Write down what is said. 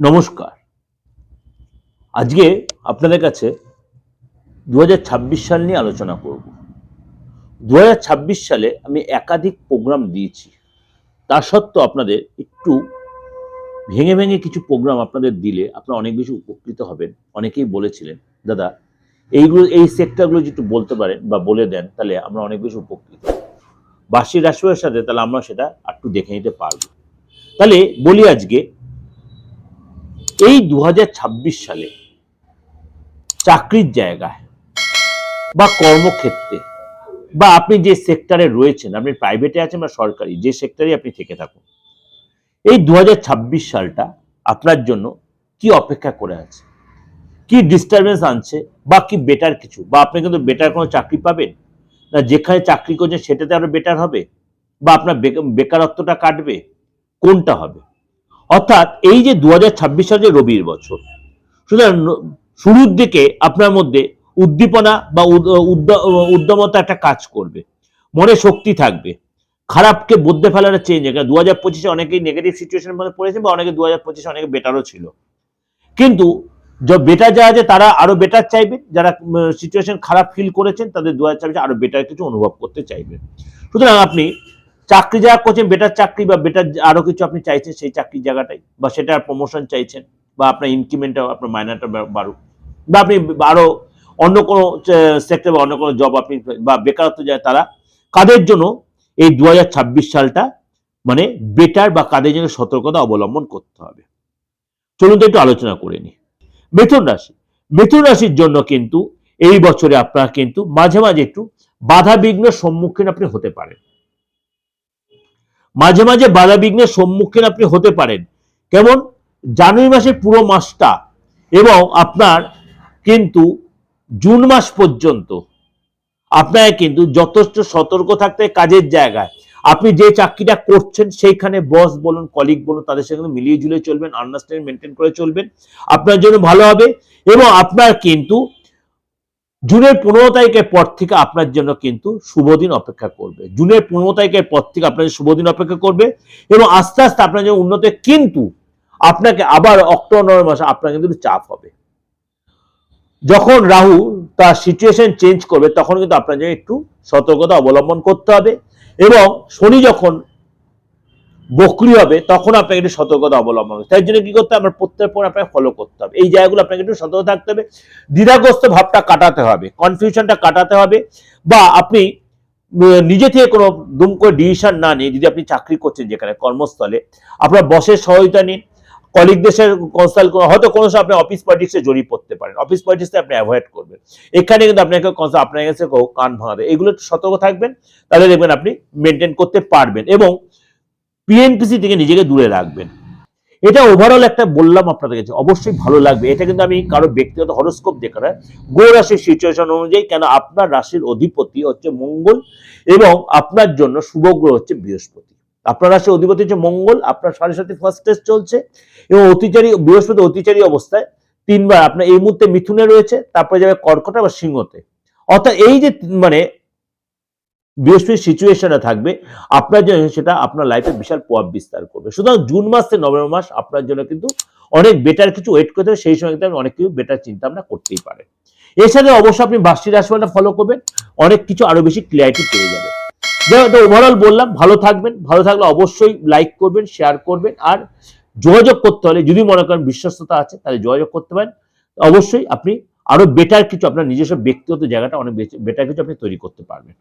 নমস্কার। আজকে আপনাদের কাছে ২০২৬ সাল নিয়ে আলোচনা করব। ২০২৬ সালে আমি একাধিক প্রোগ্রাম দিয়েছি। তা সত্ত্বেও আপনাদের একটু ভেঙে ভেঙে কিছু প্রোগ্রাম আপনাদের দিলে আপনারা অনেক বেশি উপকৃত হবেন। অনেকেই বলেছিলেন, দাদা এই সেক্টরগুলো যদি একটু বলতে পারেন বা বলে দেন তাহলে আমরা অনেক বেশি উপকৃত হব। বার্ষিক রাশিফলের সাথে তাহলে আমরা সেটা একটু দেখে নিতে পারব। তাহলে বলি আজকে এই ২০২৬ সালে চাকরির জায়গায় বা কর্মক্ষেত্রে বা আপনি যে সেক্টরে রয়েছেন, আপনি প্রাইভেটে আছেন বা সরকারি, যে সেক্টরে আপনি থেকে থাকুন, এই ২০২৬ সালটা আপনার জন্য কি অপেক্ষা করে আছে, কি ডিস্টারবেন্স আনছে বা কি বেটার কিছু, বা আপনি কিন্তু বেটার কোনো চাকরি পাবেন না, যেখানে চাকরি করছেন সেটাতে আরো বেটার হবে, বা আপনার বেকারত্বটা কাটবে, কোনটা হবে? অর্থাৎ এই যে ২০২৬ সাল যে রবির বছর, সুতরাং শুরুর দিকে আপনার মধ্যে উদ্দীপনা বা উদ্যমতা একটা কাজ করবে, মনে শক্তি থাকবে, খারাপকে বদলে ফেলার চেঞ্জ। ২০২৫-এ অনেকেই নেগেটিভ সিচুয়েশনের মধ্যে পড়েছে বা অনেকে ২০২৫-এ অনেকে বেটারও ছিল, কিন্তু বেটার যারা আছে তারা আরো বেটার চাইবে, যারা সিচুয়েশন খারাপ ফিল করেছেন তাদের ২০২৬-এ আরো বেটার কিছু অনুভব করতে চাইবেন। সুতরাং আপনি চাকরি যারা করছেন, বেটার চাকরি বা বেটার আরো কিছু আপনি চাইছেন সেই চাকরির জায়গাটাই, বা সেটা প্রমোশন চাইছেন, বা আপনার ইনক্রিমেন্টটা, আপনার মাইনাটা বাড়ুক, বা আপনি আরো অন্য কোনো সেক্টর বা অন্য কোনো জব আপনি, বা বেকারত্ব যায় তারা, কাদের জন্য এই ২০২৬ সালটা মানে বেটার, বা কাদের জন্য সতর্কতা অবলম্বন করতে হবে, চলুন তো একটু আলোচনা করে নি। মিথুন রাশি, মিথুন রাশির জন্য কিন্তু এই বছরে আপনার কিন্তু মাঝে মাঝে একটু বাধা বিঘ্নের সম্মুখীন আপনি হতে পারেন, মাঝে মাঝে বাধা বিঘ্নের সম্মুখীন আপনি হতে পারেন। কেমন? জানুয়ারি মাসের পুরো মাসটা এবং আপনার কিন্তু জুন মাস পর্যন্ত আপনাকে কিন্তু যথেষ্ট সতর্ক থাকতে কাজের জায়গায়। আপনি যে চাকরিটা করছেন সেইখানে বস বলুন, কলিগ বলুন, তাদের সঙ্গে মিলিয়ে ঝুলিয়ে চলবেন, আন্ডারস্ট্যান্ডিং মেনটেন করে চলবেন, আপনার জন্য ভালো হবে। এবং আপনার কিন্তু জুনের ১৫ তারিখের পর থেকে আপনার জন্য কিন্তু শুভদিন অপেক্ষা করবে। জুনের ১৫ তারিখের পর থেকে আপনার শুভদিন অপেক্ষা করবে এবং আস্তে আস্তে আপনার জন্য উন্নতি। কিন্তু আপনাকে আবার অক্টোবর নভেম্বর মাসে আপনার কিন্তু চাপ হবে। যখন রাহু তার সিচুয়েশন চেঞ্জ করবে তখন কিন্তু আপনার জন্য একটু সতর্কতা অবলম্বন করতে হবে, এবং শনি যখন বকরি হবে তখন আপনাকে একটু সতর্কতা অবলম্বন করতে হবে। তাই জন্য কি করতে হবে? আপনার প্রত্যেক পর আপনাকে ফলো করতে হবে। এই জায়গাগুলো আপনাকে একটু সতর্ক থাকতে হবে, দ্বিধাগ্রস্ত ভাবটা কাটাতে হবে, কনফিউশনটা কাটাতে হবে, বা আপনি নিজে থেকে কোনো দুম করে ডিসিশন না নিয়ে, যদি আপনি চাকরি করছেন যেখানে কর্মস্থলে, আপনার বসের সহায়তা নিন, কলিগদের সাথে কনসাল্ট করুন, হয়তো কোনো সময় আপনি অফিস পলিটিক্সে জড়িয়ে পড়তে পারেন, অফিস পলিটিক্সে আপনি অ্যাভয়েড করবেন। এখানে কিন্তু আপনাকে আপনার কাছে কান ভাঙাতে, এগুলো সতর্ক থাকবেন, তাহলে দেখবেন আপনি মেনটেন করতে পারবেন এবং পিএনপিসি থেকে নিজেকে দূরে রাখবেন। এটা ওভারঅল একটা বললাম আপনাদের কাছে, অবশ্যই ভালো লাগবে। এটা কিন্তু আমি কারো ব্যক্তিগত হরোস্কোপ দেখে না, গ্রহ রাশির সিচুয়েশন অনুযায়ী, কেন আপনার রাশির অধিপতি হচ্ছে মঙ্গল এবং আপনার জন্য শুভ গ্রহ হচ্ছে বৃহস্পতি। আপনার রাশির অধিপতি হচ্ছে মঙ্গল, আপনার ৭.৭ ফার্স্ট টেস্ট চলছে এবং অতিচারী বৃহস্পতি অতিচারী অবস্থায় ৩ বার আপনার এই মুহূর্তে মিথুনে রয়েছে, তারপরে যাবে কর্কট বা সিংহতে। অর্থাৎ এই যে মানে বৃহস্পতির সিচুয়েশনে থাকবে আপনার জন্য, সেটা আপনার লাইফে বিশাল প্রভাব বিস্তার করবে। সুতরাং জুন মাস থেকে নভেম্বর মাস আপনার জন্য কিন্তু অনেক বেটার কিছু ওয়েট করতে হবে, সেই সময় কিন্তু আপনি অনেক কিছু বেটার চিন্তা ভাবনা করতেই পারেন। এর সাথে অবশ্যই আপনি বার্ষিক রাশিফলটা ফলো করবেন, অনেক কিছু আরো বেশি ক্লিয়ারিটি পেয়ে যাবেন। যেটা ওভারঅল বললাম, ভালো থাকবেন। ভালো থাকলে অবশ্যই লাইক করবেন, শেয়ার করবেন, আর যোগাযোগ করতে হলে যদি মনে করেন বিশ্বস্ততা আছে তাহলে যোগাযোগ করতে পারেন। অবশ্যই আপনি আরো বেটার কিছু, আপনার নিজস্ব ব্যক্তিগত জায়গাটা অনেক বেটার কিছু আপনি তৈরি করতে পারবেন।